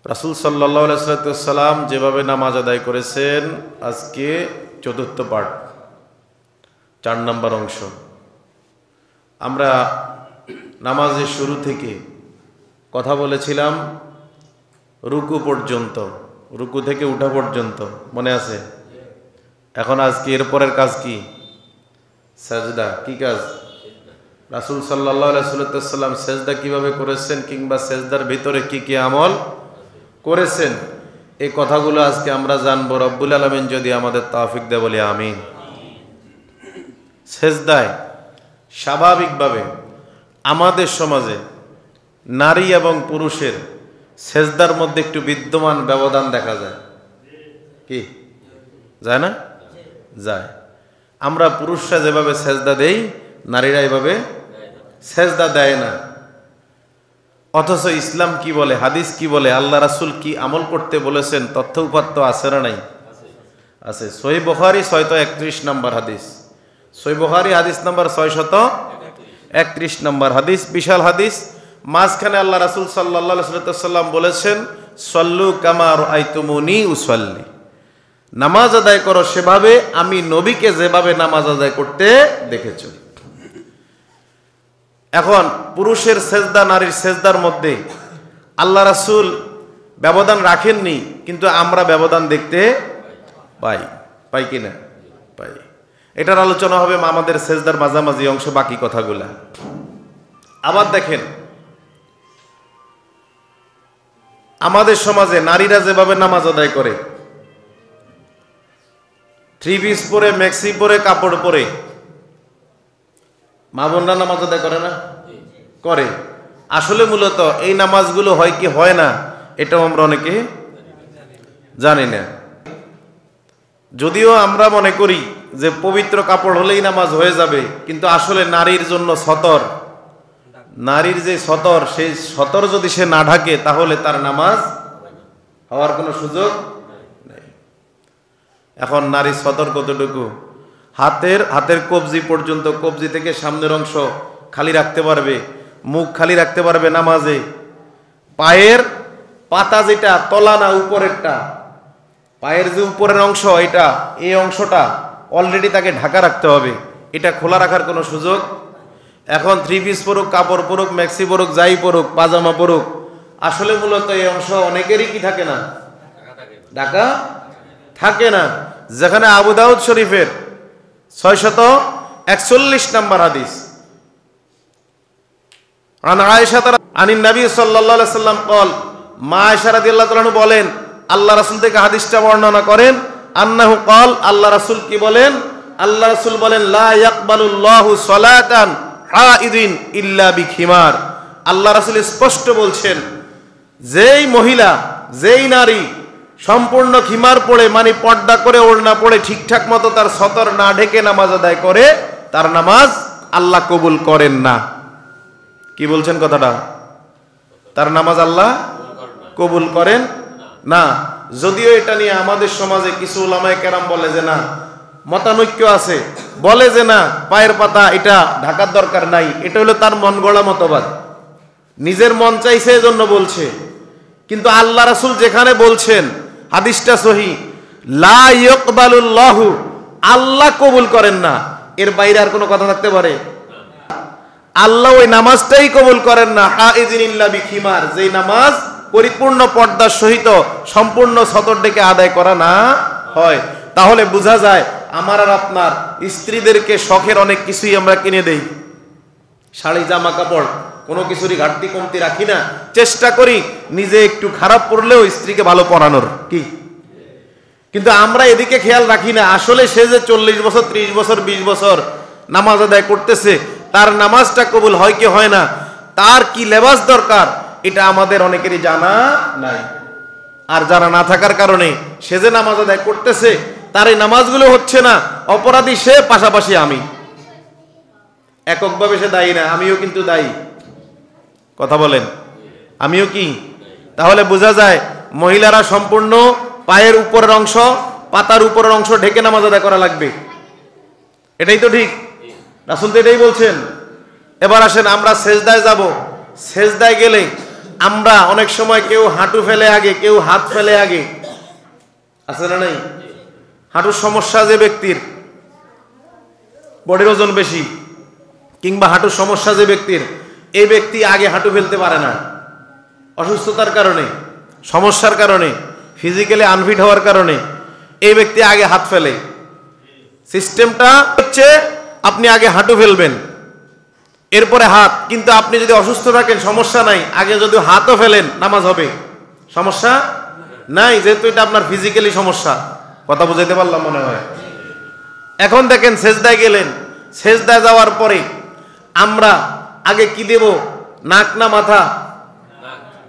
রাসূল সাল্লাল্লাহু আলাইহি ওয়াসাল্লাম যেভাবে নামাজ আদায় করেছেন, আজকে চতুর্থ পাঠ 4 নম্বর অংশ। আমরা নামাজের শুরু থেকে কথা বলেছিলাম রুকু পর্যন্ত, রুকু থেকে উঠা পর্যন্ত, মনে আছে? এখন আজকে এরপরের কাজ কি? সাজদা। কি কাজ? রাসূল সাল্লাল্লাহু আলাইহি ওয়াসাল্লাম সাজদা কিভাবে করেছেন, কিংবা সাজদার ভিতরে কি কি আমল করেছেন, এই কথাগুলো আজকে আমরা জানবো। রব্বুল আলামিন যদি আমাদের তৌফিক দেয় বলি আমিন। সাজদায় স্বাভাবিকভাবে আমাদের সমাজে নারী এবং পুরুষের সাজদার মধ্যে একটু বিদ্যমান ব্যবধান দেখা যায়। কি যায় না? যায়। আমরা পুরুষরা যেভাবে সাজদা দেই, নারীরা এভাবে সাজদা দেয় না। অথচ ইসলাম কি বলে, হাদিস কি বলে, আল্লাহ রাসূল কি আমল করতে বলেছেন, তথ্য উপাত্ত আছে না নাই? আছে। সহিহ বুখারী 631 নম্বর হাদিস, সহিহ বুখারী হাদিস নাম্বার 631 নম্বর হাদিস, বিশাল হাদিস। মাঝখানে আল্লাহ রাসূল সাল্লাল্লাহু আলাইহি ওয়াসাল্লাম বলেছেন, সল্লু কামা রাআইতুমুনি উসাল্লি, নামাজ আদায় করো সেভাবে আমি নবীকে যেভাবে নামাজ আদায় করতে দেখেছি। এখন পুরুষের সেজদা নারীর সেজদার মধ্যে আল্লাহ রাসূল ব্যবধান রাখেননি, কিন্তু আমরা ব্যবধান দেখতে পাই। পাই কিনা? পাই। এটার আলোচনা হবে আমাদের সেজদার মাঝামাঝি অংশ, বাকি কথাগুলা। আবার দেখেন, আমাদের সমাজে নারীরা যেভাবে নামাজ আদায় করে, থ্রি পিস পরে, ম্যাক্সি পরে, কাপড় পরে, মা বোনরা নামাজ আদায় করে না? করে। আসলে মূলত এই নামাজগুলো হয় কি হয় না, এটাও আমরা অনেকে জানি না। যদিও আমরা মনে করি যে পবিত্র কাপড় হলেই নামাজ হয়ে যাবে, কিন্তু আসলে নারীর জন্য সতর, নারীর যে সতর, সেই সতর যদি সে না ঢাকে তাহলে তার নামাজ হওয়ার কোনো সুযোগ নেই। এখন নারীর সতর কতটুকু? হাতের কবজি পর্যন্ত, কবজি থেকে সামনের অংশ খালি রাখতে পারবে, মুখ খালি রাখতে পারবে নামাজে। পায়ের পাতা যেটা তলা না উপরেরটা, পায়ের যে উপরের অংশ, এটা এই অংশটা অলরেডি তাকে ঢাকা রাখতে হবে, এটা খোলা রাখার কোনো সুযোগ। এখন থ্রি পিস পরুক, কাপড় পরুক, ম্যাক্সি পরুক, যাই পরুক, পাজামা পরুক, আসলে মূলত এই অংশ অনেকেরই কি থাকে না, ঢাকা থাকে না। যেখানে আবু দাউদ শরীফের 641 নম্বর হাদিস, আন আয়েশা আনিন নবী সাল্লাল্লাহু আলাইহি ওয়াসাল্লাম قال, মা আয়েশা রাদিয়াল্লাহু তাআলা বলেন, আল্লাহ রাসূল থেকে হাদিসটা বর্ণনা করেন, আন্নাহু قال, আল্লাহ রাসূল কি বলেন? আল্লাহ রাসূল বলেন, লা ইয়াকবালুল্লাহু সালাতান হাইদিন ইল্লা বিখিমার। আল্লাহ রাসূল স্পষ্ট বলছেন, যেই মহিলা, যেই নারী সম্পূর্ণ খিমার পড়ে, মানে পর্দা করে, ওড়না পড়ে, ঠিকঠাক মতো তার সতর না ঢেকে নামাজ আদায় করে, তার নামাজ আল্লাহ কবুল করেন না। কি বলছেন কথাটা? তার নামাজ আল্লাহ কবুল করেন না। যদিও এটা নিয়ে আমাদের সমাজে কিছু উলামায়ে কেরাম বলে যে না, মতানৈক্য আছে, বলে যে না, পায়ের পাতা এটা ঢাকার দরকার নাই, এটা হলো তার মন গড়া মতবাদ, নিজের মন চাইছে এজন্য বলছে। কিন্তু আল্লাহ রাসূল যেখানে বলছেন, হাদিসটা সহিহ, লা ইয়াকবালুল্লাহু, আল্লাহ কবুল করেন না, এর বাইরে আর কোনো কথা থাকতে পারে? আল্লাহ ওই নামাজটাই কবুল করেন না, হাইদিন ইল্লা বিখিমার, যেই নামাজ পরিপূর্ণ পর্দার সহিত সম্পূর্ণ সতর ডেকে আদায় করা না হয়। তাহলে বোঝা যায় আমার আর আপনার স্ত্রীদেরকে শখের অনেক কিছুই আমরা কিনে দেই, শাড়ি, জামা কাপড়, কোনো কিছুরই ঘাটতি কমতি রাখি না, চেষ্টা করি নিজে একটু খারাপ পড়লেও স্ত্রীকে ভালো পড়ানোর। কি? কিন্তু আমরা এদিকে খেয়াল রাখি না, আসলে সে যে 40 বছর, 30 বছর, 20 বছর নামাজ আদায় করতেছে, তার নামাজটা কবুল হয় কি হয় না, তার কি লেবাস দরকার, এটা আমাদের অনেকেরই জানা নাই। আর জানা না থাকার কারণে সে যে নামাজ আদায় করতেছে, তার এই নামাজগুলো হচ্ছে না, অপরাধী সে, পাশাপাশি আমি। এককভাবে সে দায়ী না, আমিও কিন্তু দায়ী। কথা বলেন, আমিও কি? তাহলে বোঝা যায় মহিলারা সম্পূর্ণ পায়ের উপরের অংশ, পাতার উপরের অংশ ঢেকে নামাজ আদায় করা লাগবে। এটাই তো ঠিক, রাসূল তো এটাই বলছেন। এবার আসেন আমরা সেজদায় যাব। সেজদায় গেলে আমরা অনেক সময় কেউ হাঁটু ফেলে আগে, কেউ হাত ফেলে আগে, আছে না নাই? হাঁটুর সমস্যা যে ব্যক্তির, বডির ওজন বেশি, কিংবা হাঁটুর সমস্যা যে ব্যক্তির, এই ব্যক্তি আগে হাঁটু ফেলতে পারে না, অসুস্থতার কারণে, সমস্যার কারণে, ফিজিক্যালি আনফিট হওয়ার কারণে এই ব্যক্তি আগে হাত ফেলে। সিস্টেমটা হচ্ছে আপনি আগে হাঁটু ফেলবেন, এরপরে হাত। কিন্তু আপনি যদি অসুস্থ থাকেন সমস্যা নাই, আগে যদি হাতও ফেলেন নামাজ হবে, সমস্যা নাই, যেহেতু এটা আপনার ফিজিক্যালি সমস্যা। কথা বুঝাইতে পারলাম মনে হয়? এখন দেখেন সেজদায় গেলেন, সেজদায় যাওয়ার পরে আমরা আগে কি দেব? নাক না মাথা?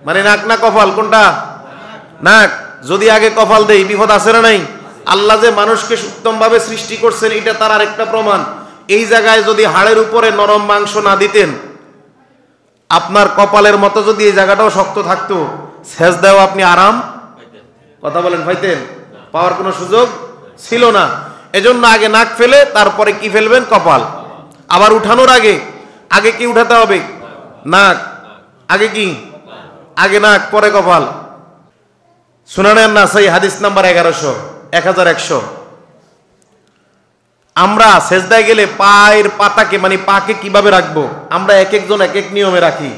মানে নাক না কপাল, কোনটা? নাক। যদি আগে কপাল দেই বিপদ আছে না নাই? আল্লাহ যে মানুষকে উত্তম ভাবে সৃষ্টি করছেন এটা তার আরেকটা প্রমাণ। এই জায়গায় যদি হাড়ের উপরে নরম মাংস না দিতেন, আপনার কপালের মতো যদি এই জায়গাটাও শক্ত থাকতো, সেজদাও আপনি আরাম, কথা বলেন, পাইতেন? পাওয়ার কোনো সুযোগ ছিল না। এজন্য আগে নাক ফেলে তারপরে কি ফেলবেন? কপাল। আবার উঠানোর আগে আগে কি উঠাতে হবে? নাক। আগে কি? আগে নাক, পরে কপাল। সুনানে নাসাই হাদিস নাম্বার 1100। আমরা সেজদায় গেলে পায়ের পাতাকে, মানে পাকে কিভাবে রাখবো? আমরা এক একজন এক এক নিয়মে রাখি,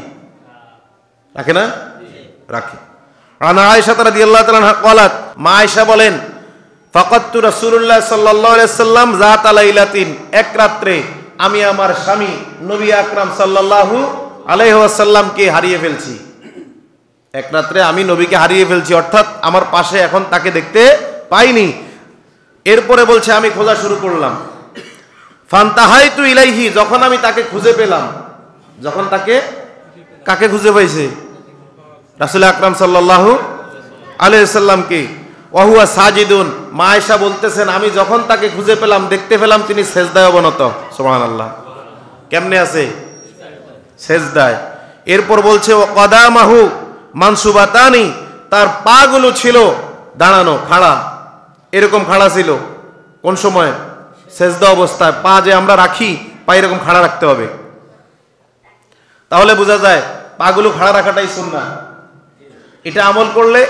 রাখে না? রাখি। আনা আয়েশা রাদিয়াল্লাহু তাআলা আনহা ক্বালাত, মা আয়েশা বলেন, ফাকাততু রাসূলুল্লাহ সাল্লাল্লাহু আলাইহি সাল্লাম যাতা লাইলাতিন, এক রাত্রে আমি আমার স্বামী নবী আকরাম সাল্লাল্লাহু আলাইহি ওয়াসাল্লামকে হারিয়ে ফেলছি। এক রাত্রে আমি নবীকে হারিয়ে ফেলছি, অর্থাৎ আমার পাশে এখন তাকে দেখতে পাইনি। এরপরে বলছে আমি খোঁজা শুরু করলাম। ফান্তাহাইতু ইলাইহি, যখন আমি তাকে খুঁজে পেলাম। যখন তাকে, কাকে খুঁজে পাইছে? রাসূল আকরাম সাল্লাল্লাহু আলাইহি সাল্লামকে। ওয়া হুয়া সাজিদুন, মা আয়েশা বলতেছেন আমি যখন তাকে খুঁজে পেলাম, দেখতে পেলাম তিনি সেজদায় অবনত। সুবহানাল্লাহ। কেমনে আছে? সেজদায়। এরপর বলছে ও কদামাহু মানসুবাতানি, তার পা গুলো ছিল দাঁড়ানো, খাড়া, এরকম খাড়া ছিল। কোন সময়? সেজদা অবস্থায়। পা যে আমরা রাখি, পা এরকম খাড়া রাখতে হবে। তাহলে বোঝা যায় পাগুলো খাড়া রাখাটাই সুন্নাহ। এটা আমল করলে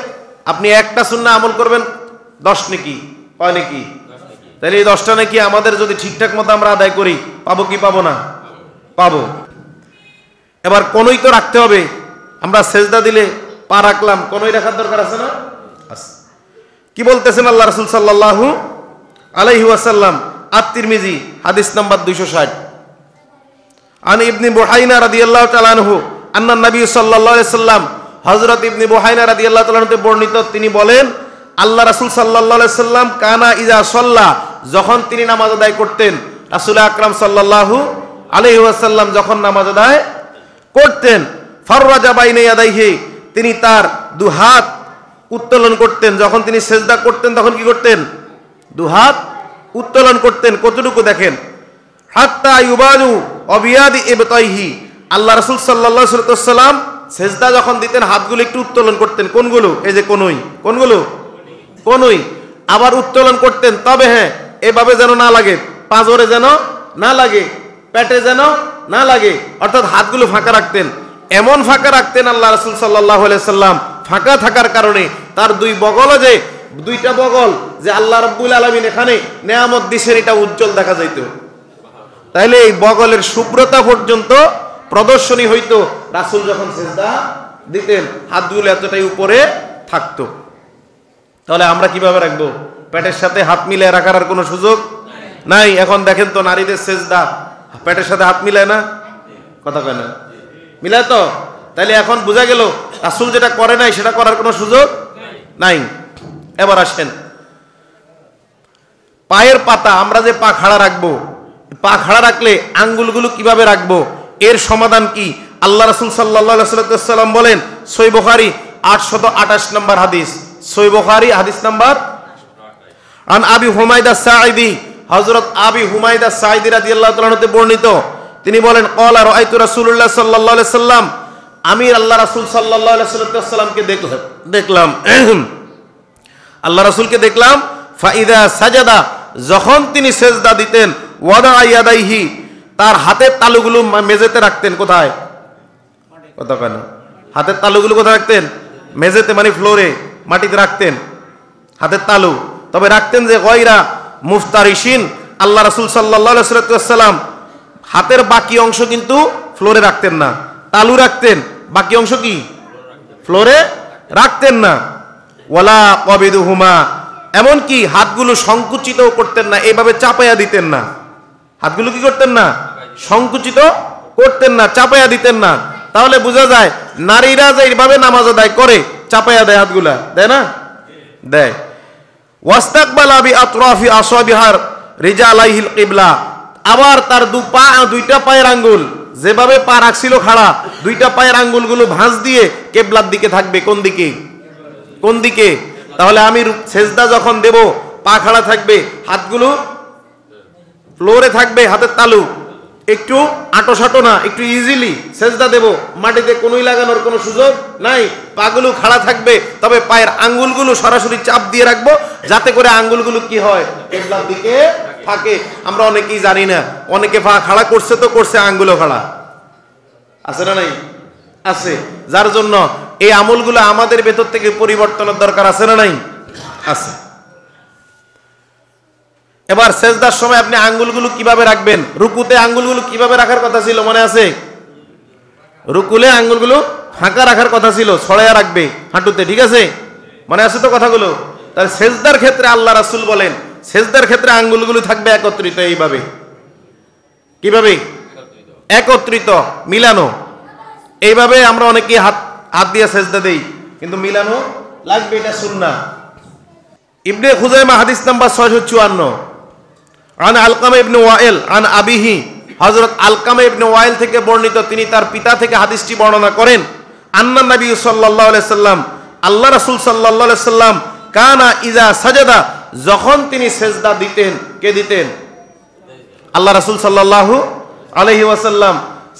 আপনি একটা সুন্নাহ আমল করবেন 10 নেকি, কয় নেকি? তাহলে এই 10টা নাকি আমাদের যদি ঠিকঠাক মতো আমরা আদায় করি, পাবো কি পাবো না? পাবো। এবার কোনই তো রাখতে হবে। আমরা সেজদা দিলে পা রাখলাম, কোনই রাখার দরকার আছে না? কি বলতেছেন আল্লাহ রাসূল সাল্লাল্লাহু আলাইহি ওয়াসাল্লাম? আত-তিরমিজি হাদিস নাম্বার 260। আন ইবনে বুহাইনা রাদিয়াল্লাহু তাআলা আনহু আন্না নবী সাল্লাল্লাহু আলাইহি সাল্লাম, হযরত ইবনে বুহাইনা রাদিয়াল্লাহু তাআলা আনহু বর্ণিত, তিনি বলেন আল্লাহ রাসূল সাল্লাল্লাহু আলাইহি সাল্লাম কানা ইজা সাল্লা, যখন তিনি নামাজ আদায় করতেন, রাসূল আকরাম সাল্লাল্লাহু আলাইহি ওয়াসাল্লাম যখন নামাজ আদায় করতেন, ফাররাজা বাইনা ইয়াদাইহি, তিনি তার দু হাত উত্তোলন করতেন। যখন তিনি সেজদা করতেন তখন কি করতেন? দু হাত উত্তোলন করতেন। কতটুকু দেখেন, হাত্তা ইউবাদু অবিয়াদি ইবতাইহি, আল্লাহ রাসূল সাল্লাল্লাহু আলাইহি ওয়াসাল্লাম সেজদা যখন দিতেন হাতগুলো একটু উত্তোলন করতেন। কোনগুলো? এই যে কোনই, কোনগুলো? কোনই। আবার উত্তোলন করতেন, তবে হ্যাঁ এভাবে যেন না লাগে, পাঁজরে যেন না লাগে, পেটে যেন না লাগে, অর্থাৎ হাতগুলো ফাঁকা রাখতেন। এমন ফাঁকা রাখতেন আল্লাহ রাসূল সাল্লাল্লাহু আলাইহি সাল্লাম, ফাঁকা থাকার কারণে তার দুই বগলে যে, দুইটা বগল যে আল্লাহ রাব্বুল আলামিন এখানে নেয়ামত দিয়েছেন, এটা উজ্জ্বল দেখা যাইত। তাইলে এই বগলের শুভ্রতা পর্যন্ত প্রদর্শনী হইতো রাসূল যখন সেজদা দিতেন, হাতগুলো এতটাই উপরে থাকতো। তাহলে আমরা কিভাবে রাখবো? পেটের সাথে হাত মিলিয়ে রাখার আর কোনো সুযোগ নাই। এখন দেখেন তো নারীদের সেজদা পেটের সাথে হাত মিলায় না, কথা কয় না, মিলায় তো। তাইলে এখন বোঝা গেল রাসূল যেটা করে নাই সেটা করার কোনো সুযোগ নাই। এবার আসেন পায়ের পাতা, আমরা যে পা খাড়া রাখবো, পা খাড়া রাখলে আঙ্গুলগুলো কিভাবে রাখবো, এর সমাধান কি? আল্লাহ রাসূল সাল্লাল্লাহু আলাইহি ওয়াসাল্লাম বলেন, সহিহ বুখারী 828 নম্বর হাদিস, সহিহ বুখারী হাদিস নাম্বার, আন আবি হুমায়দা সাঈদি, হযরত আবি হুমায়দা সাঈদি রাদিয়াল্লাহু তাআলা হতে বর্ণিত, তিনি বলেন ক্বালা রাআইতু রাসূলুল্লাহ সাল্লাল্লাহু আলাইহি সাল্লাম, আমি আল্লাহ রাসূল সাল্লাল্লাহু আলাইহি ওয়াসাল্লামকে দেখলাম আল্লাহ রাসূলকে দেখলাম, ফাইদা সাজাদা, যখন তিনি সেজদা দিতেন, ওয়াদা ইয়াদাইহি, তার হাতের তালুগুলো মেঝেতে রাখতেন। কোথায়? কথা কেন? হাতের তালুগুলো কোথায় রাখতেন? মেঝেতে, মানে ফ্লোরে, মাটিতে রাখতেন হাতের তালু। তবে রাখতেন যে গয়রা মুফতারিশিন, আল্লাহ রাসূল সাল্লাল্লাহু আলাইহি ওয়াসাল্লাম হাতের বাকি অংশ কিন্তু ফ্লোরে রাখতেন না, তালু রাখতেন, বাকি অংশ কি ফ্লোরে রাখতেন না। ওয়ালা কবিদুহুমা, এমনকি হাতগুলো সংকুচিত করতেন না, এইভাবে চাপাইয়া দিতেন না। হাতগুলো কি করতেন না? সংকুচিত করতেন না, চাপাইয়া দিতেন না। তাহলে বোঝা যায় নারীরা যে এইভাবে নামাজ আদায় করে চাপাইয়া দেয়, হাতগুলা দেয় না, দেয়। ওয়াস্তাকবালা বিআতরাফি আসাবিহার রিজালাইহিল কিবলা, আবার তার দুইটা পায়ের আঙ্গুল যেভাবে পা রাখছিল খাড়া, দুইটা পায়ের আঙ্গুলগুলো ভাঁজ দিয়ে কিবলার দিকে থাকবে। কোন দিকে? কোন দিকে? তাহলে আমি সেজদা যখন দেব পা খাড়া থাকবে, হাতগুলো ফ্লোরে থাকবে, হাতের তালু একটু আটো সাটো না, একটু ইজিলি সেজদা দেব, মাটিতে কোনোই লাগানোর কোনো সুযোগ নাই, পাগুলো খাড়া থাকবে। তবে পায়ের আঙ্গুলগুলো সরাসরি চাপ দিয়ে রাখবো, যাতে করে আঙ্গুলগুলো কি হয়, কিবলার দিকে থাকে। আমরা অনেকেই জানি না, অনেকে পা খাড়া করছে তো করছে, আঙ্গুলও খাড়া আছে না নাই? আছে। যার জন্য এই আমলগুলো আমাদের ভেতর থেকে পরিবর্তনের দরকার আছে না নাই? আছে। এবার সেজদার সময় আপনি আঙ্গুলগুলো কিভাবে রাখবেন? রুকুতে আঙ্গুলগুলো কিভাবে রাখার কথা ছিল, মনে আছে? রুকুলে আঙ্গুলগুলো ফাঁকা রাখার কথা ছিল, ছড়াইয়া রাখবে হাঁটুতে, ঠিক আছে? মনে আছে তো কথাগুলো? তাহলে সেজদার ক্ষেত্রে আল্লাহ রাসূল বলেন সেজদার ক্ষেত্রে আঙ্গুলগুলো থাকবে একত্রিত, এইভাবে। কিভাবে? একত্রিত, মিলানো। এইভাবে আমরা অনেকে হাত দিয়ে সেজদা দেই, কিন্তু মিলানো লাগবে, এটা সুন্নাহ। ইবনে খুজাইমা হাদিস নাম্বার 654, আন আলকামা ইবনে ওয়াইল আন আবিহি, হযরত আলকামা ইবনে ওয়াইল থেকে বর্ণিত, তিনি তার পিতা থেকে হাদিসটি বর্ণনা করেন। আন্না নবী সাল্লাল্লাহু আলাইহি সাল্লাম, আল্লাহ রাসূল সাল্লাল্লাহু আলাইহি সাল্লাম, কানা ইজা সাজাদা, যখন তিনি সেজদা দিতেন, কে দিতেন? আল্লাহ রাসূল সাল্লাল্লাহু আলাইহি ওয়াসাল্লাম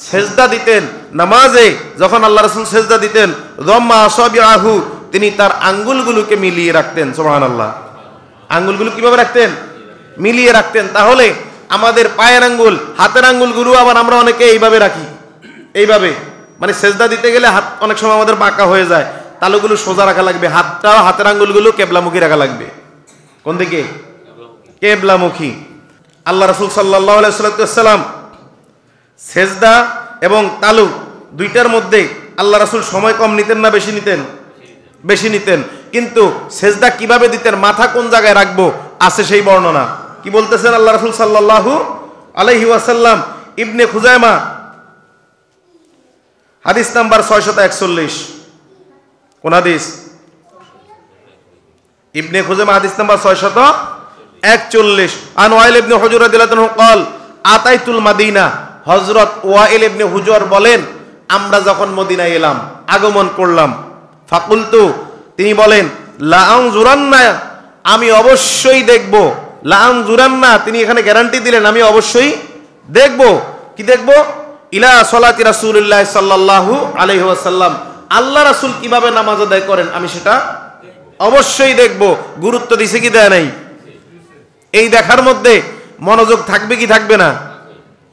সেজদা দিতেন নামাজে। যখন আল্লাহ রাসূল সেজদা দিতেন, যাম্মা আসাবিআহু, তিনি তার আঙ্গুলগুলোকে মিলিয়ে রাখতেন। সুবহানাল্লাহ। আঙ্গুলগুলো কিভাবে রাখতেন? মিলিয়ে রাখতেন। তাহলে আমাদের পায়ের আঙ্গুল, হাতের আঙ্গুলগুলো আবার আমরা অনেকে এইভাবে রাখি, এইভাবে, মানে সেজদা দিতে গেলে হাত অনেক সময় আমাদের বাঁকা হয়ে যায়, তালুগুলো সোজা রাখা লাগবে, হাতটাও, হাতের আঙ্গুলগুলো কেবলামুখী রাখা লাগবে। কোন দিকে? কেবলামুখী। আল্লাহ রাসূল সাল্লাল্লাহু আলাইহি ওয়াসাল্লাম সেজদা এবং তালু দুইটার মধ্যে আল্লাহ রাসূল সময় কম নিতেন না বেশি নিতেন? বেশি নিতেন। কিন্তু সেজদা কিভাবে দিতেন, মাথা কোন জায়গায় রাখবো, আছে সেই বর্ণনা। কি বলতেছেন আল্লাহ রাসূল সাল্লাল্লাহু আলাইহি ওয়াসাল্লাম? ইবনে খুজাইমা হাদিস নাম্বার 641। কোন হাদিস? ইবনে খুজাইমা হাদিস নাম্বার 641। আন ওয়াইল ইবনে হুজর রাদিয়াল্লাহু আনহু قال আতাইতুল মাদিনা, হযরত ওয়াইল ইবনে হুজর বলেন, আমরা যখন মদিনায় এলাম, আগমন করলাম, ফাকুলতু, তিনি বলেন, লা আনজুরান্না, আমি অবশ্যই দেখব। লা আনজুরান্না, তিনি এখানে গ্যারান্টি দিলেন, আমি অবশ্যই দেখব। কি দেখব? ইলা সালাতি রাসূলুল্লাহ সাল্লাল্লাহু আলাইহি ওয়াসাল্লাম, আল্লাহ রাসূল কিভাবে নামাজ আদায় করেন আমি সেটা অবশ্যই দেখব। গুরুত্ব দিছে কি দেয় নাই? এই দেখার মধ্যে মনোযোগ থাকবে কি থাকবে না?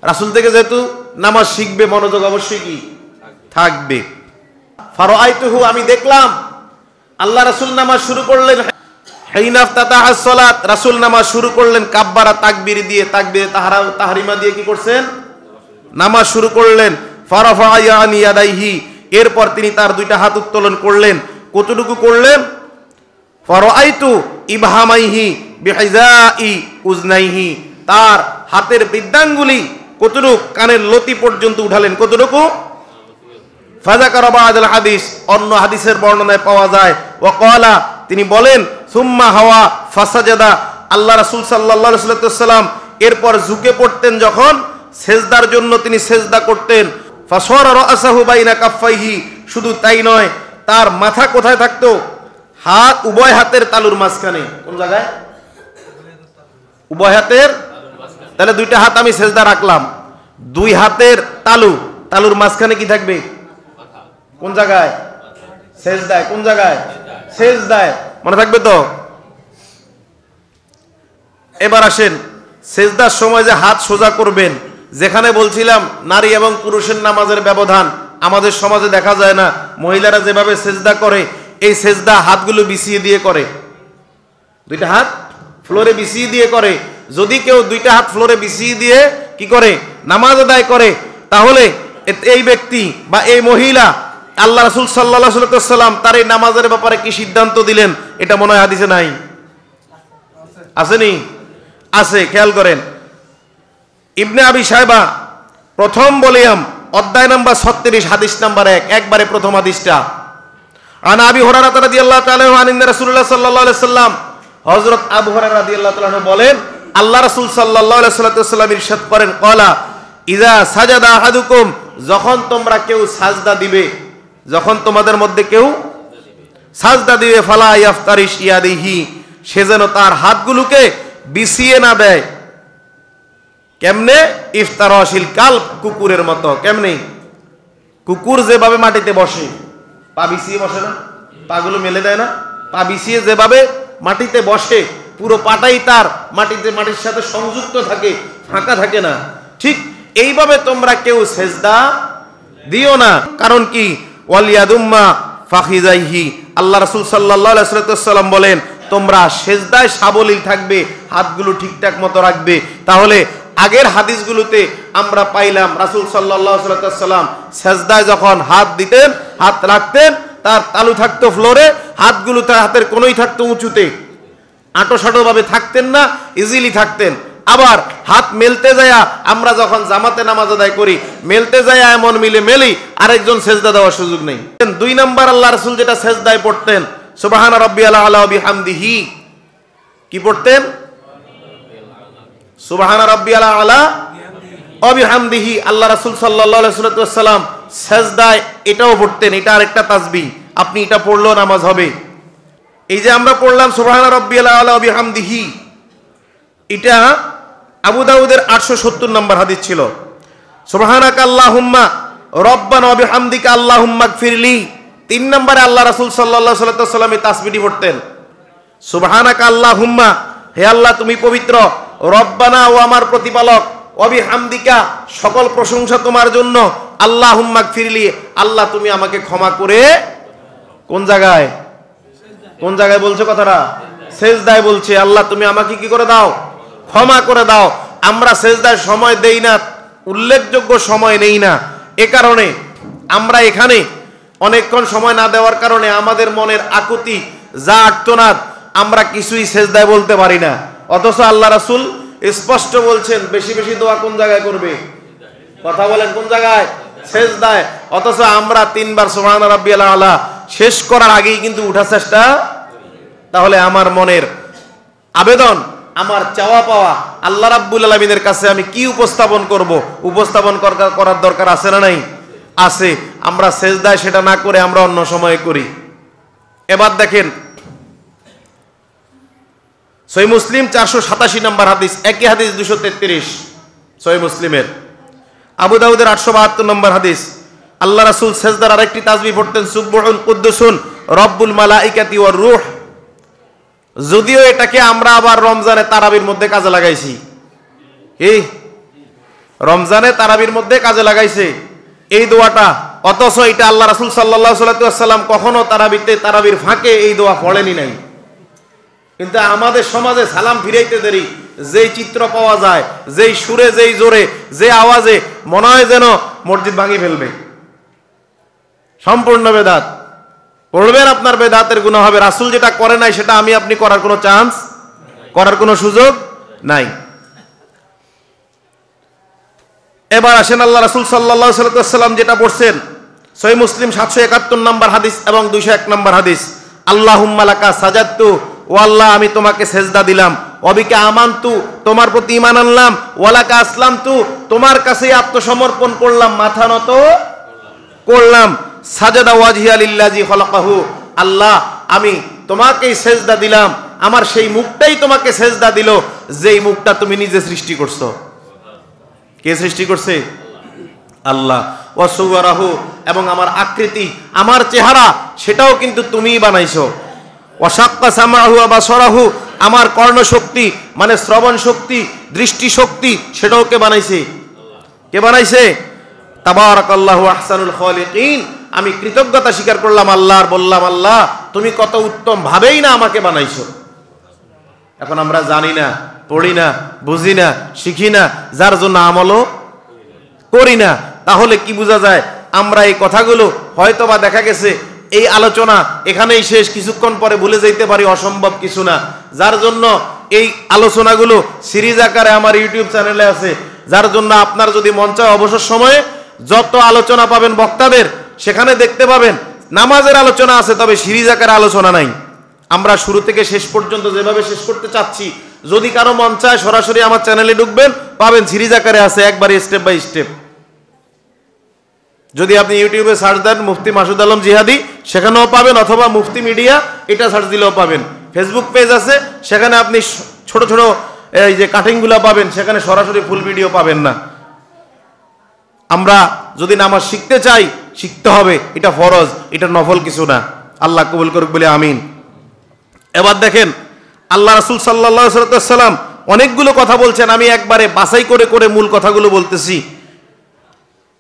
রাসূল থেকে যেহেতু নামাজ শিখবে, মনোযোগ অবশ্যই কি থাকবে। ফারাআইতুহু, আমি দেখলাম আল্লাহ রাসূল নামাজ শুরু করলেন। হাইনা ইফতাতাহাস সালাত, রাসূল নামাজ শুরু করলেন কাব্বারা তাকবীর দিয়ে, তাকবীরে তাহরিমা দিয়ে কি করছেন? নামাজ শুরু করলেন। ফারাফা ইয়াদাইহি, এরপর তিনি তার দুইটা হাত উত্তোলন করলেন। কতটুকু করলেন? ফারাআইতু ইবহামাইহি বিহিজাই উজনাইহি, তার হাতের বৃদ্ধাঙ্গুলি কতটুকু, কানের লতি পর্যন্ত উঠালেন। কতটুকু? ফাযাকারা বা'দাল হাদিস, অন্য হাদিসের বর্ণনায় পাওয়া যায়, ওয়া ক্বালা, তিনি বলেন, সুম্মা হাওয়া ফাসাজাদা, আল্লাহ রাসূল সাল্লাল্লাহু আলাইহি ওয়াসাল্লাম এরপর ঝুঁকে পড়তেন, যখন সেজদার জন্য তিনি সেজদা করতেন। ফাসারা রাসাহু বাইনা কাফাইহি, শুধু তাই নয়, তার মাথা কোথায় থাকতো? হাত, উভয় হাতের তালুর মাঝখানে। কোন জায়গায়? উভয় হাতের। তাহলে দুইটা হাত আমি সেজদা রাখলাম, দুই হাতের তালুর মাঝখানে কি থাকবে? কোন জায়গায়? সেজদায়। কোন জায়গায়? সেজদায়। মনে থাকবে তো? এবার আসেন, সেজদার সময় যে হাত সোজা করবেন, যেখানে বলছিলাম নারী এবং পুরুষের নামাজের ব্যবধান আমাদের সমাজে দেখা যায় না মহিলারা যেভাবে সেজদা করে, এই সেজদা হাতগুলো বিছিয়ে দিয়ে করে, দুইটা হাত ফ্লোরে বিছিয়ে দিয়ে করে। যদি কেউ দুইটা হাত ফ্লোরে বিছিয়ে দিয়ে কি করে নামাজ আদায় করে, তাহলে এই ব্যক্তি বা এই মহিলা আল্লাহ রাসূল সাল্লাল্লাহু আলাইহি ওয়াসাল্লাম তার এই নামাজের ব্যাপারে কি সিদ্ধান্ত দিলেন, এটা মনে হয় হাদিসে নাই। আসেনি? আছে, খেয়াল করেন। ইবনে আবি শায়বা প্রথম ভলিউম অধ্যায় নাম্বার 36 হাদিস নাম্বার 1, একবারে প্রথম হাদিসটা। আন আবি হুরায়রা রাদিয়াল্লাহু তাআলা আনহু রাসূলুল্লাহ সাল্লাল্লাহু আলাইহি ওয়াসাল্লাম, হযরত আবু হুরায়রা রাদিয়াল্লাহু তাআলা আনহু বলেন আল্লাহ রাসূল সাল্লাল্লাহু আলাইহি ওয়াসাল্লাম ইরশাদ করেন, ক্বালা ইযা সাজাদা আহাদুকুম, যখন তোমরা কেউ সাজদা দিবে, যখন তোমাদের মধ্যে কেউ সাজদা দিবে, ফালা ইয়াফতারিশ ইয়াদিহি, সে যেন তার হাতগুলোকে বিছিয়ে না দেয়। কেমনে? ইফতারাশিল কালব, কুকুরের মতো। কেমনে? কুকুর যেভাবে মাটিতে বসে, পা বিছিয়ে বসে না, পাগুলো মেলে দেয় না, পা বিছিয়ে যেভাবে মাটিতে বসে, পুরো পাটাই তার মাটির সাথে সংযুক্ত থাকে, ফাঁকা থাকে না, ঠিক এইভাবে তোমরা কেউ সেজদা দিও না। কারণ কি? ওয়ালিয়াদুম্মা ফাখিজাইহি, আল্লাহ রাসূল সাল্লাল্লাহু আলাইহি ওয়াসাল্লাম বলেন তোমরা সেজদায় সাবলীল থাকবে, হাতগুলো ঠিকঠাক মতো রাখবে। তাহলে আগের হাদিসগুলোতে আমরা পাইলাম রাসূল সাল্লাল্লাহু আলাইহি ওয়াসাল্লাম সেজদায় যখন হাত দিতেন, হাত রাখতেন, তার তালু থাকতো ফ্লোরে, হাতগুলো তার হাতের কোনোই থাকতো উঁচুতে, আঁটোসাঁটো ভাবে থাকতেন না, ইজিলি থাকতেন। আবার হাত মেলতে যায়া আমরা যখন জামাতে নামাজ আদায় করি, মেলতে যায়া এমন মেলি আরেকজন সেজদা দেওয়ার সুযোগ নেই। 2 নাম্বার আল্লাহ রাসূল যেটা সেজদায় পড়তেন, সুবহান রাব্বিয়াল আলা ওয়া বিহামদিহি, কি পড়তেন? সুবহান রাব্বিয়াল আলা ওয়া বিহামদিহি। আল্লাহ রাসূল সাল্লাল্লাহু আলাইহি ওয়াসাল্লাম সেজদায় এটাও পড়তেন। এটা আরেকটা তাসবিহ, আপনি এটা পড়লেও নামাজ হবে। এই যে আমরা পড়লাম সুবহান রাব্বিয়াল আলা ওয়া বিহামদিহি, এটা আবু দাউদের 870 নম্বর হাদিস ছিল। সুবহানাকা আল্লাহুম্মা রব্বানা ওয়া বিহামদিকা আল্লাহুম্মা গফিরলি, 3 নম্বরে আল্লাহ রাসূল সাল্লাল্লাহু আলাইহি ওয়াসাল্লাম এই তাসবিহটি পড়তেন। সুবহানাকা আল্লাহুম্মা, হে আল্লাহ তুমি পবিত্র, রব্বানা ও আমার প্রতিপালক, ওয়া বিহামদিকা সকল প্রশংসা তোমার জন্য, আল্লাহুম্মা গফিরলি আল্লাহ তুমি আমাকে ক্ষমা করে। কোন জায়গায়? কোন জায়গায় বলছে কথাটা? সেজদায় বলছে আল্লাহ তুমি আমাকে কি করে দাও? ক্ষমা করে দাও। আমরা সেজদায় সময় দেই না, উল্লেখযোগ্য সময় নেই না। এ কারণে আমরা এখানে অনেকক্ষণ সময় না দেওয়ার কারণে আমাদের মনের আকুতি যা আর্তনাদ আমরা কিছুই সেজদায় বলতে পারি না। অথচ আল্লাহ রাসূল স্পষ্ট বলছেন বেশি বেশি দোয়া কোন জায়গায় করবে? কথা বলেন, কোন জায়গায়? সেজদায়। অথচ আমরা 3 বার সুবহান রাব্বিয়াল আলা শেষ করার আগেই কিন্তু উঠার চেষ্টা। তাহলে আমার মনের আবেদন, আমার চাওয়া পাওয়া আল্লাহ রাব্বুল আলামিনের কাছে আমি কি উপস্থাপন করব? উপস্থাপন করার দরকার আছে না নাই? আছে। আমরা সেজদায় সেটা না করে আমরা অন্য সময়ে করি। এবার দেখেন সহিহ মুসলিম 487 নম্বর হাদিস, একই হাদিস 233 সহিহ মুসলিমের। আবু দাউদের 872 নম্বর হাদিস, আল্লাহ রাসূল সেজদার আরেকটি তাসবিহ পড়তেন, সুবহুন কুদ্দুসুন রব্বুল মালাইকাতি ওয়ার রূহ। যদিও এটাকে আমরা আবার রমজানে তারাবির মধ্যে কাজে লাগাইছি, এই রমজানে তারাবির মধ্যে কাজে লাগাইছে এই দোয়াটা। অথচ এটা আল্লাহ রাসূল সাল্লাল্লাহু আলাইহি ওয়াসাল্লাম কখনো তারাবির ফাঁকে এই দোয়া পড়েনি নাই। কিন্তু আমাদের সমাজে সালাম ফিরাইতে দেরি, যেই চিত্র পাওয়া যায়, যেই সুরে, যেই জোরে, যে আওয়াজে, মনে হয় যেন মসজিদ ভাঙি ফেলবে। সম্পূর্ণ বেদাত। পড়বেন, আপনার বেদাতের গুনাহ হবে। রাসূল যেটা করে নাই সেটা আমি আপনি করার কোনো চান্স, করার কোনো সুযোগ নাই। এবার আসেন আল্লাহ রাসূল সাল্লাল্লাহু আলাইহি ওয়াসাল্লাম যেটা পড়ছেন, সহিহ মুসলিম 771 নম্বর হাদিস এবং 201 নম্বর হাদিস, আল্লাহুম্মা লাকা সাজাদতু, ও আল্লাহ আমি তোমাকে সেজদা দিলাম, ওয়াবিকা আমানতু তোমার প্রতি ঈমান আনলাম, ওয়ালাকা আসলামতু তোমার কাছে আত্মসমর্পণ করলাম, মাথা নত করলাম, সাজাদা ওয়াজহিয়া লিল্লাযী খালাকাহু, আল্লাহ আমি তোমাকেই সেজদা দিলাম, আমার সেই মুখটাই তোমাকে সেজদা দিল যেই মুখটা তুমি নিজে সৃষ্টি করছো। কে সৃষ্টি করছে? আল্লাহ। ওয়াসুওয়ারাহু এবং আমার আকৃতি, আমার চেহারা সেটাও কিন্তু তুমিই বানাইছো। ওয়াশাক্কা সামাহু ওয়া বাসারাহু আমার কর্ণশক্তি মানে শ্রবণ শক্তি, দৃষ্টি শক্তি সেটাও কে বানাইছে? কে বানাইছে? তাবারাকাল্লাহু আহসানুল খালিকিন, আমি কৃতজ্ঞতা স্বীকার করলাম আল্লাহর, বললাম আল্লাহ তুমি কত উত্তম ভাবেই না আমাকে বানাইছো। এখন আমরা জানি না, পড়ি না, বুঝি না, শিখি না, যার জন্য আমলও করি না। তাহলে কি বোঝা যায়? আমরা এই কথাগুলো হয়তো বা দেখা গেছে এই আলোচনা এখানেই শেষ, কিছুক্ষণ পরে ভুলে যেতে পারি, অসম্ভব কিছু না। যার জন্য এই আলোচনাগুলো সিরিজ আকারে আমার ইউটিউব চ্যানেলে আছে, যার জন্য আপনার যদি মন চায় অবসর সময়ে যত আলোচনা পাবেন বক্তাদের সেখানে দেখতে পাবেন। নামাজের আলোচনা আছে, তবে সিরিজ আকারে আলোচনা নাই। আমরা শুরু থেকে শেষ পর্যন্ত যেভাবে শেষ করতে চাচ্ছি, যদি কারো মন চায় সরাসরি আমার চ্যানেলে ঢুকবেন, পাবেন সিরিজ আকারে আছে, একবারে স্টেপ বাই স্টেপ। যদি আপনি ইউটিউবে সার্চ দেন মুফতি মাসুদ আলম জিহাদি, সেখানেও পাবেন, অথবা মুফতি মিডিয়া এটা সার্চ দিলেও পাবেন। ফেসবুক পেজ আছে, সেখানে আপনি ছোট ছোট এই যে কাটিংগুলো পাবেন, সেখানে সরাসরি ফুল ভিডিও পাবেন না। আমরা যদি নামাজ শিখতে চাই, শিখতে হবে, এটা ফরজ, এটা নফল কিছু না। আল্লাহ কবুল করুক বলে আমিন। এবার দেখেন আল্লাহ রাসূল সাল্লাল্লাহু আলাইহি ওয়াসাল্লাম অনেকগুলো কথা বলছেন, আমি একবারে বাছাই করে করে মূল কথাগুলো বলতেছি।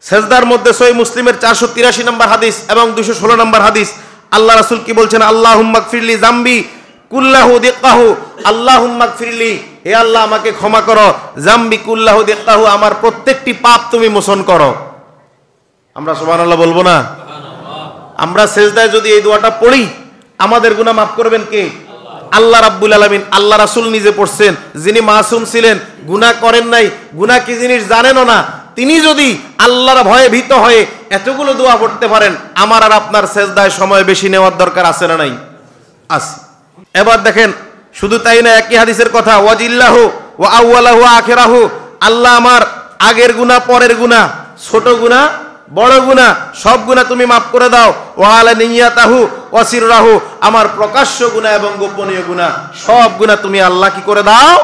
সেজদার মধ্যে সহিহ মুসলিমের 483 নম্বর হাদিস এবং 216 নম্বর হাদিস, আল্লাহ রাসূল কি বলছেন? আল্লাহুম্মা গফিরলি যামবি কুল্লাহু দিক্কাহু, আল্লাহুম্মা গফিরলি, হে আল্লাহ আমাকে ক্ষমা করো, যামবি কুল্লাহু দিক্কাহু, আমার প্রত্যেকটি পাপ তুমি মোচন করো। আমরা সুবহানাল্লাহ বলবো না? আমরা সেজদায় যদি এই দোয়াটা পড়ি, আমাদের গুনাহ মাফ করবেন কে? আল্লাহ রাব্বুল আলামিন। আল্লাহ রাসূল নিজে পড়ছেন, যিনি মাসুম ছিলেন, গুনাহ করেন নাই, গুনাহ কি জিনিস জানেনও না, তিনি যদি আল্লাহর ভয়ে ভীত হয়ে এতগুলো দোয়া পড়তে পারেন, আমার আর আপনার সেজদায় সময় বেশি নেওয়ার দরকার আছে না নাই? আছে। এবার দেখেন, শুধু তাই না, একই হাদিসের কথা, ওয়াজিল্লাহু ওয়া আউওয়ালাহু ওয়া আখিরাহু, আল্লাহ আমার আগের গুনাহ, পরের গুনাহ, ছোট গুনাহ, বড় গুনাহ, সব গুনাহ তুমি মাফ করে দাও। ওয়া আলা নিয়াতাহু ওয়া সিররাহু, আমার প্রকাশ্য গুনাহ এবং গোপনীয় গুনাহ, সব গুনাহ তুমি আল্লাহ কি করে দাও?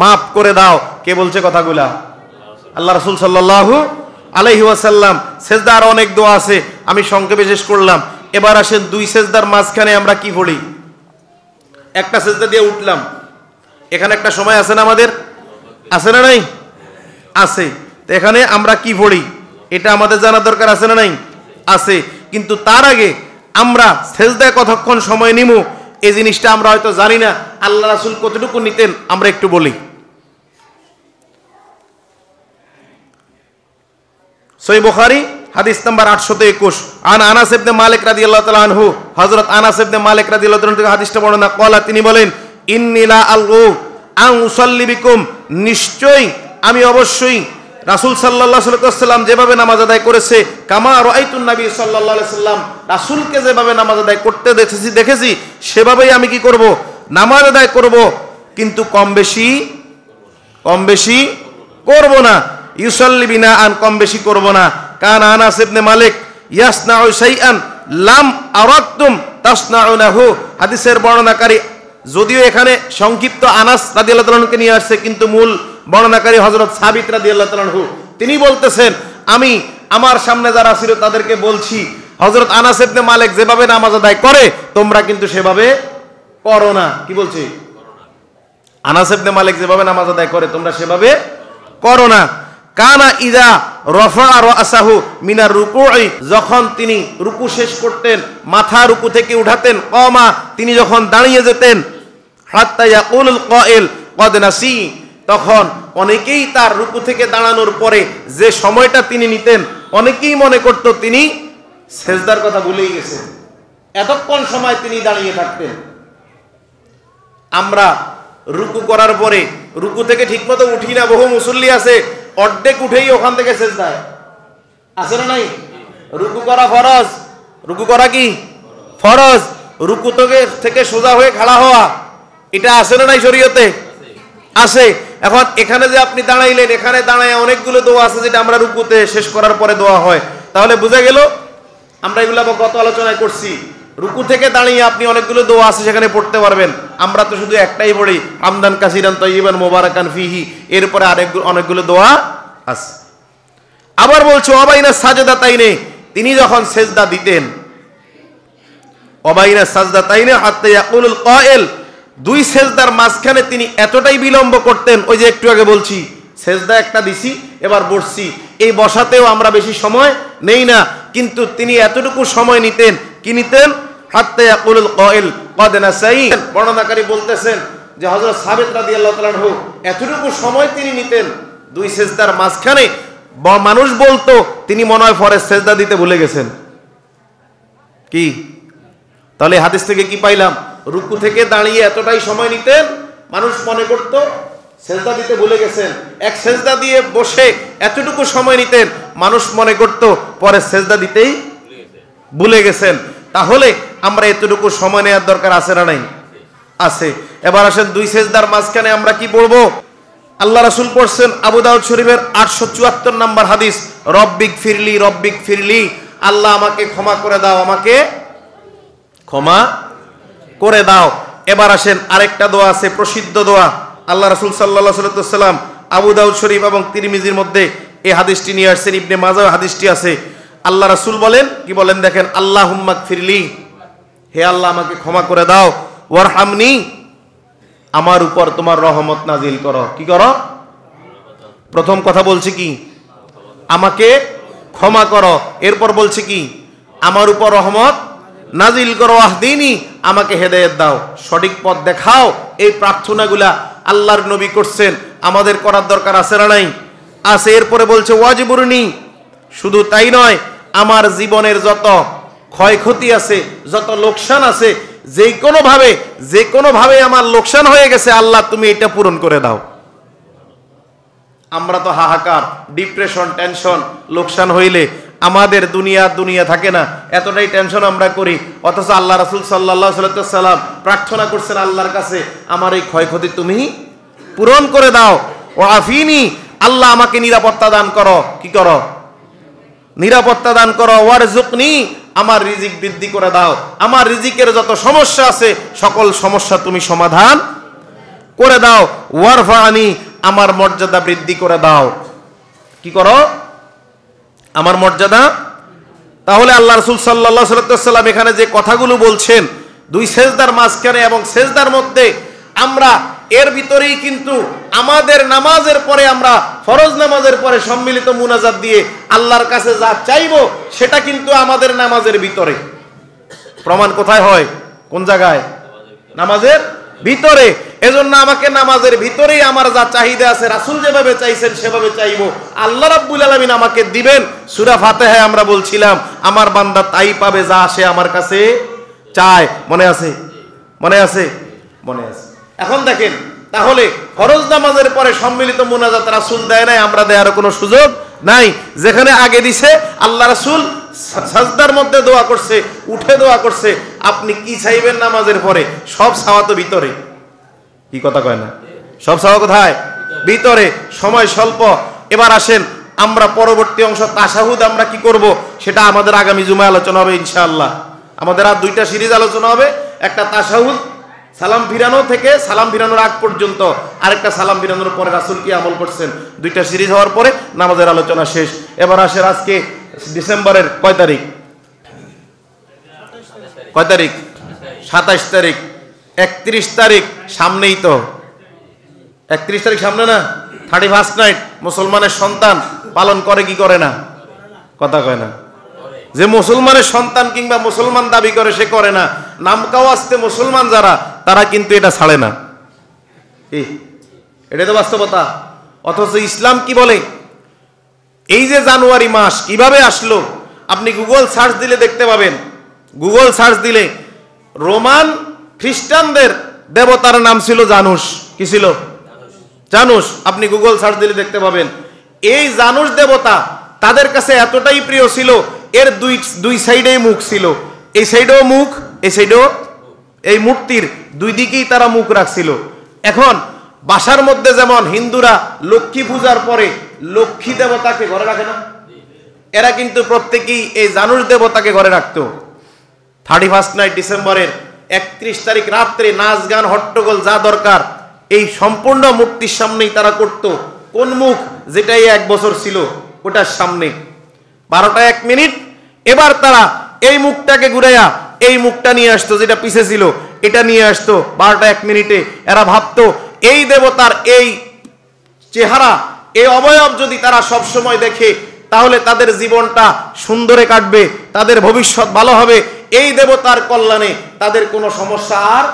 মাফ করে দাও। কে বলছে কথাগুলা? আল্লাহ রাসূল সাল্লাল্লাহু আলাইহি ওয়াসাল্লাম। সেজদার অনেক দোয়া আছে, আমি সংক্ষেপে শেষ করলাম। এবার আসেন দুই সেজদার মাঝখানে আমরা কি পড়ি? একটা সেজদা দিয়ে উঠলাম, এখানে একটা সময় আছে না আমাদের? আছে না নাই? আছে। তো এখানে আমরা কি পড়ি, এটা আমাদের জানার দরকার আছে না নাই? আছে। কিন্তু তার আগে আমরা সেজদায় কতক্ষণ সময় নিমু, এই জিনিসটা আমরা হয়তো জানি না। আল্লাহ রাসূল কতটুকু নিতেন আমরা একটু বলি। সহিহ বুখারী হাদিস নাম্বার 821, আন আনাস ইবনে মালিক রাদিয়াল্লাহু তাআলা আনহু, হযরত আনাস ইবনে মালিক রাদিয়াল্লাহু তাআলা থেকে হাদিসটা বর্ণনা, ক্বালা, তিনি বলেন, ইন্নী লা আলগু আন উসাল্লি বিকুম, নিশ্চয়ই আমি অবশ্যই রাসূল সাল্লাল্লাহু আলাইহি ওয়াসাল্লাম যেভাবে নামাজ আদায় করেছে, কামা রাআইতুন নবী সাল্লাল্লাহু আলাইহি ওয়াসাল্লাম, রাসূলকে যেভাবে নামাজ আদায় করতে দেখেছি সেভাবেই আমি কি করব? নামাজ আদায় করব, কিন্তু কম বেশি করব না। ইউসাল্লি বিনা আন, কম বেশি করব না। কান আনাস ইবনে মালিক ইয়াসনাউ শাইআন লাম আরাদতুম তাসনাউনাহু, হাদিসের বর্ণনাকারী, যদিও এখানে সংক্ষিপ্ত আনাস রাদিয়াল্লাহু তাআলা কে নিয়ে আসছে, কিন্তু মূল বর্ণনাকারী হযরত সাবিত রাদিয়াল্লাহু তাআলা, তিনি বলতেছেন, আমি আমার সামনে যারা ছিল তাদেরকে বলছি, হযরত আনাস ইবনে মালিক যেভাবে নামাজ আদায় করে তোমরা কিন্তু সেভাবে করো না। কি বলছি? আনাস ইবনে মালিক যেভাবে নামাজ আদায় করে তোমরা সেভাবে করো না। কানা ইযা রাফা রাসাহু মিনার রুকুই, যখন তিনি রুকু শেষ করতেন, মাথা রুকু থেকে উঠাতেন, কমা, তিনি যখন দাঁড়িয়ে যেতেন, হাত্তা ইয়াকুলুল কাইল ক্বাদ নাসি, তখন অনেকেই তার রুকু থেকে দাঁড়ানোর পরে যে সময়টা তিনি নিতেন, অনেকেই মনে করত তিনি সেজদার কথা ভুলেই গেছেন, এতক্ষণ সময় তিনি দাঁড়িয়ে থাকতেন। আমরা রুকু করার পরে রুকু থেকে ঠিকমতো উঠি না, বহু মুসল্লি আছে অর্ধেক উঠেই ওখান থেকে সেজদায়, আছে না নাই? রুকু করা ফরজ, রুকু করা কি ফরজ, রুকু থেকে সোজা হয়ে খাড়া হওয়া, এটা আছে না নাই শরীয়তে? আছে। এখন এখানে যে আপনি দাঁড়াইলেন, এখানে দাঁড়ায় অনেকগুলো দোয়া আছে যেটা আমরা রুকুতে শেষ করার পরে দোয়া হয়। তাহলে বোঝা গেল, আমরা এগুলো গত আলোচনায় করছি, রুকু থেকে দাঁড়িয়ে আপনি অনেকগুলো দোয়া আছে সেখানে পড়তে পারবেন। আমরা তো শুধু একটাই পড়ি, আমদান কাসিরান তাইয়িবান মুবারাকান ফিহি, এরপরে অনেকগুলো দোয়া আছে। আবার বলছো অবাইনা সাজদাতাইনে, তিনি যখন সেজদা দিতেন, অবাইনা সাজদাতাইনে হাত্তা ইয়াকুলুল কাইল, দুই সেজদার মাঝখানে তিনি এতটাই বিলম্ব করতেন, ওই যে একটু আগে বলছি সেজদা একটা দিছি এবার বসছি, এই বসাতেও আমরা বেশি সময় নেই না, কিন্তু তিনি এতটুকু সময় নিতেন। কি নিতেন? হাত্তা ইয়াকুলুল কাইল ক্বাদ নাসাই। বর্ণনাকারী বলতেছেন যে হযরত সাবিত রাদিয়াল্লাহু তাআলা আনহু এতটুকু সময় তিনি নিতেন দুই সেজদার মাঝখানে। মানুষ বলতো তিনি মনে হয় পরে সেজদা দিতে ভুলে গেছেন। কি তাহলে হাদিস থেকে কি পাইলাম? রুকু থেকে দাঁড়িয়ে এতটাই সময় নিতেন, মানুষ মনে করত সেজদা দিতে ভুলে গেছেন। এক সেজদা দিয়ে বসে এতটুকু সময় নিতেন, মানুষ মনে করত পরে সেজদা দিতেই ভুলে গেছেন। তাহলে আমরা এতটুকু সময় নেওয়ার দরকার আছে না নাই? আছে। এবার আসেন দুই সেজদার মাঝখানে আমরা কি পড়বো? আল্লাহ রাসূল পড়ছেন আবু দাউদ শরীফের 874 নম্বর হাদিস, রব্বিক ফিরলি রব্বিক ফিরলি, আল্লাহ আমাকে ক্ষমা করে দাও, আমাকে ক্ষমা করে দাও। এবার আসেন আরেকটা দোয়া আছে, প্রসিদ্ধ দোয়া। আল্লাহ রাসূল সাল্লাল্লাহু আলাইহি ওয়াসাল্লাম আবু দাউদ শরীফ এবং তিরমিজির মধ্যে এই হাদিসটি নিয়ে আসছেন, ইবনে মাজাহ হাদিসটি আছে। আল্লাহ রাসূল বলেন, কি বলেন দেখেন, আল্লাহুম্মা গফিরলি, হে আল্লাহ আমাকে ক্ষমা করে দাও, ওয়ারহামনি, আমার উপর তোমার রহমত নাজিল করো। কি করো? প্রথম কথা বলছি কি? আমাকে ক্ষমা করো। এরপর বলছি কি? আমার উপর রহমত নাজিল করো। আহদিনি, আমাকে হেদায়েত দাও, সঠিক পথ দেখাও। এই প্রার্থনাগুলা আল্লাহর নবী করছেন, আমাদের করার দরকার আছে না নাই? আছে। এরপরে বলছে ওয়াজিবুরনি, শুধু তাই নয়, আমার জীবনের যত ক্ষয়ক্ষতি আছে, যত লোকসান আছে, যে কোনোভাবে আমার লোকসান হয়ে গেছে, আল্লাহ তুমি এটা পূরণ করে দাও। আমরা তো হাহাকার, ডিপ্রেশন, টেনশন, লোকসান হইলে আমাদের দুনিয়া থাকে না, এতটাই টেনশন আমরা করি। অথচ আল্লাহ রাসূল সাল্লাল্লাহু আলাইহি ওয়াসাল্লাম প্রার্থনা করছেন আল্লাহর কাছে, আমার এই ক্ষয়ক্ষতি তুমি পূরণ করে দাও। ও আফিনি, আল্লাহ আমাকে নিরাপত্তা দান করো। কি করো? নিরাপত্তা দান করো। ওয়ারজুকনি, আমার রিজিক বৃদ্ধি করে দাও, আমার রিজিকের যত সমস্যা আছে সকল সমস্যা তুমি সমাধান করে দাও। ওয়ারফানি, আমার মর্যাদা বৃদ্ধি করে দাও। কি করো? আমার মর্যাদা। তাহলে আল্লাহ রাসূল সাল্লাল্লাহু আলাইহি ওয়াসাল্লাম এখানে যে কথাগুলো বলছেন, দুই সেজদার মাঝখানে এবং সেজদার মধ্যে, আমরা এর ভিতরেই কিন্তু আমাদের নামাজের পরে, আমরা ফরজ নামাজের পরে সম্মিলিত মুনাজাত দিয়ে আল্লাহর কাছে যা চাইবো সেটা কিন্তু আমাদের নামাজের ভিতরে। প্রমাণ কোথায় হয়? কোন জায়গায়? নামাজের ভিতরে। এজন্য আমাকে নামাজের ভিতরেই আমার যা চাহিদা আছে, রাসূল যেভাবে চাইছেন সেভাবে চাইবো, আল্লাহ রাব্বুল আলামিন আমাকে দিবেন। সূরা ফাতিহায় আমরা বলছিলাম, আমার বান্দা তাই পাবে যা সে আমার কাছে চায়। মনে আছে? মনে আছে? মনে আছে। এখন দেখেন, তাহলে ফরজ নামাজের পরে সম্মিলিত মুনাজাত রাসূল দেয় নাই, আমরা দেওয়ার কোনো সুযোগ নাই। যেখানে আগে দিছে, আল্লাহ রাসূল সাজদার মধ্যে দোয়া করছে, উঠে দোয়া করছে। আপনি কি চাইবেন নামাজের পরে? সব চাওয়া তো ভিতরে। কি কথা কয় না? সব চাওয়া কোথায়? ভিতরে। সময় স্বল্প। এবার আসেন আমরা পরবর্তী অংশ তাশাহুদ আমরা কি করব সেটা আমাদের আগামী জুমায় আলোচনা হবে ইনশাআল্লাহ। আমাদের আর দুইটা সিরিজ আলোচনা হবে, একটা তাশাহুদ সালাম ফিরানো থেকে সালাম ফিরানোর আগ পর্যন্ত, আরেকটা সালাম ফিরানোর পরে রাসূল কি আমল করছেন। দুইটা সিরিজ হওয়ার পরে নামাজের আলোচনা শেষ। এবার আসেন আজকে ডিসেম্বরের কয় তারিখ? 27 তারিখ। 31 তারিখ সামনেই তো। 31 তারিখ সামনে না? 31st নাইট মুসলমানের সন্তান পালন করে কি করে না? কথা কয় না। যে মুসলমানের সন্তান কিংবা মুসলমান দাবি করে সে করে না, নামকাও আসতে মুসলমান যারা, তারা কিন্তু এটা ছাড়ে না। এটা তো বাস্তবতা। অথচ ইসলাম কি বলে? এই যে জানুয়ারি মাস কিভাবে আসলো, আপনি গুগল সার্চ দিলে দেখতে পাবেন। গুগল সার্চ দিলে রোমান খ্রিস্টানদের দেবতার নাম ছিল জানুস। কি ছিল? জানুস। আপনি গুগল সার্চ দিলে দেখতে পাবেন। এই জানুস দেবতা তাদের কাছে এতটাই প্রিয় ছিল, এর দুই সাইডেই মুখ ছিল। এই সাইডেও মুখ, এই সাইডেও। এই মূর্তির দুই দিকেই তারা মুখ রাখছিল। এখন বাসার মধ্যে যেমন হিন্দুরা লক্ষ্মী পূজার পরে লক্ষ্মী দেবতাকে ঘরে রাখে না, এরা কিন্তু প্রত্যেকেই এই জানুস দেবতাকে ঘরে রাখতো। 31st নাইট ডিসেম্বরের 31 তারিখ রাত্রে নাচ গান হট্টগোল যা দরকার এই সম্পূর্ণ মূর্তির সামনেই তারা করত। কোন মুখ? যেটাই 1 বছর ছিল ওটার সামনে। 12টা 1 মিনিট। এবার তারা এই মুখটাকে ঘুরাইয়া এই মুখটা নিয়ে আসতো, যেটা পিছে ছিল এটা নিয়ে আসতো 12টা 1 মিনিটে। এরা ভাবতো এই দেবতার এই চেহারা, এই অবয়ব যদি তারা সব সময় দেখে, তাহলে তাদের জীবনটা সুন্দরে কাটবে, তাদের ভবিষ্যৎ ভালো হবে। এই দেবতার কল্যাণে তাদের কোনো সমস্যা আর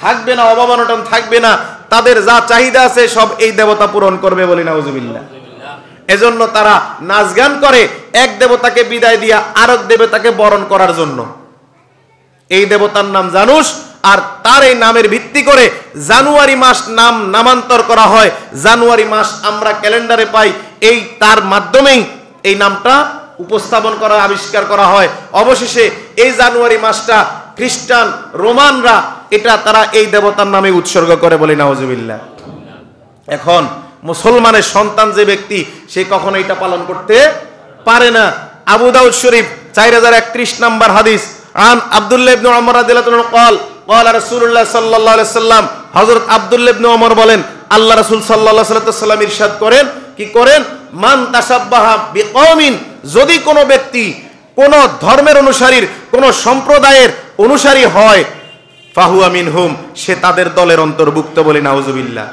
থাকবে না, অভাব অনটন থাকবে না, তাদের যা চাহিদা আছে সব এই দেবতা পূরণ করবে, বলি নাউজুবিল্লাহ। এজন্য তারা নাচ গান করে এক দেবতাকে বিদায় দিয়া আরেক দেবতাকে বরণ করার জন্য। এই দেবতার নাম জানুস, আর তার এই নামের ভিত্তি করে জানুয়ারি মাস নামান্তর করা হয়। জানুয়ারি মাস আমরা ক্যালেন্ডারে পাই, এই তার মাধ্যমেই এই নামটা উপস্থাপন করা, আবিষ্কার করা হয়। অবশেষে এই জানুয়ারি মাসটা খ্রিস্টান রোমানরা এটা তারা এই দেবতার নামে উৎসর্গ করে, বলি নাউজুবিল্লাহ। এখন মুসলমানের সন্তান যে ব্যক্তি, সে কখনো এটা পালন করতে পারে না। আবু দাউদ শরীফ 4031 নম্বর হাদিস, আন আব্দুল্লাহ ইবনে ওমর রাদিয়াল্লাহু আনহু قال قال রাসূলুল্লাহ সাল্লাল্লাহু আলাইহি ওয়াসাল্লাম, হযরত আব্দুল্লাহ ইবনে ওমর বলেন, আল্লাহ রাসূল সাল্লাল্লাহু আলাইহি ওয়াসাল্লাম ইরশাদ করেন, কি করেন, মান তাসাব্বাহা বিকওমিন, যদি কোনো ব্যক্তি কোন ধর্মের অনুসারীর, কোন সম্প্রদায়ের অনুসারী হয়, ফাহুয়া মিনহুম, সে তাদের দলের অন্তর্ভুক্ত, বলি নাউজুবিল্লাহ।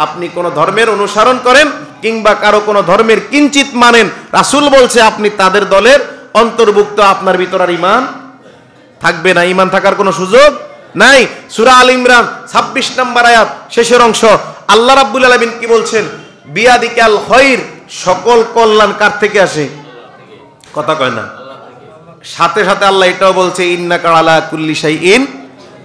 আপনি কোন ধর্মের অনুসরণ করেন কিংবা কারো কোন ধর্মের কিঞ্চিত মানেন, রাসূল বলছে আপনি তাদের দলের অন্তর্ভুক্ত, আপনার ভিতর আর ঈমান থাকবে না, ঈমান থাকার কোনো সুযোগ নাই। সূরা আল ইমরান 26 নম্বর আয়াত শেষের অংশ, আল্লাহ রাব্বুল আলামিন কি বলছেন, বিয়াদিকাল খায়র, সকল কল্যাণ কার থেকে আসে, কথা কয় না। সাথে সাথে আল্লাহ এটাও বলছে, ইন্নাকা আলা কুল্লি শাইইন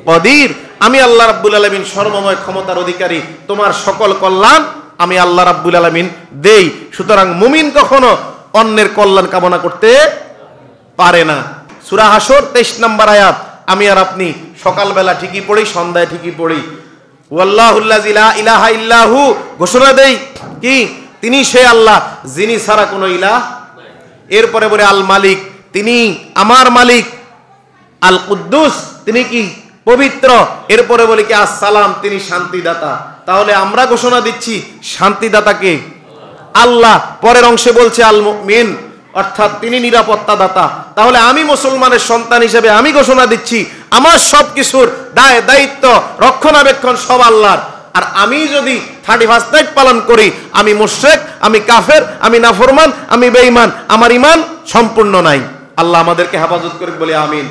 কদির, আমি আল্লাহ রাব্বুল আলামিন সর্বময় ক্ষমতার অধিকারী, তোমার সকল কল্যাণ আমি আল্লাহ রাব্বুল আলামিন দেই। সুতরাং মুমিন কখনো অন্যের কল্যাণ কামনা করতে পারে না। সূরা হাসর 23 নম্বর আয়াত, আমি আর আপনি সকালবেলা ঠিকই পড়ি, সন্ধ্যায় ঠিকই পড়ি, ওয়াল্লাহুল্লাযী লা ইলাহা ইল্লাহু, ঘোষণা দেই কি, তিনি সে আল্লাহ যিনি ছাড়া কোনো ইলাহ। এরপরে বলে আল মালিক, তিনি আমার মালিক, আল কুদ্দুস, তিনি কি, পবিত্র। এরপরে বলি কি আসসালাম, তিনি শান্তিদাতা। তাহলে আমরা ঘোষণা দিচ্ছি শান্তিদাতাকে আল্লাহ। পরের অংশে বলছে আল মুমিন, অর্থাৎ তিনি নিরাপত্তা দাতা। তাহলে আমি মুসলমানের সন্তান হিসেবে আমি ঘোষণা দিচ্ছি আমার সবকিছুর দায় দায়িত্ব রক্ষণাবেক্ষণ সব আল্লাহর। আর আমি যদি 31 নাইট পালন করি, আমি মুশরিক, আমি কাফের, আমি নাফরমান, আমি বেঈমান, আমার ঈমান সম্পূর্ণ নাই। আল্লাহ আমাদেরকে হেফাজত করুক, বলে আমিন।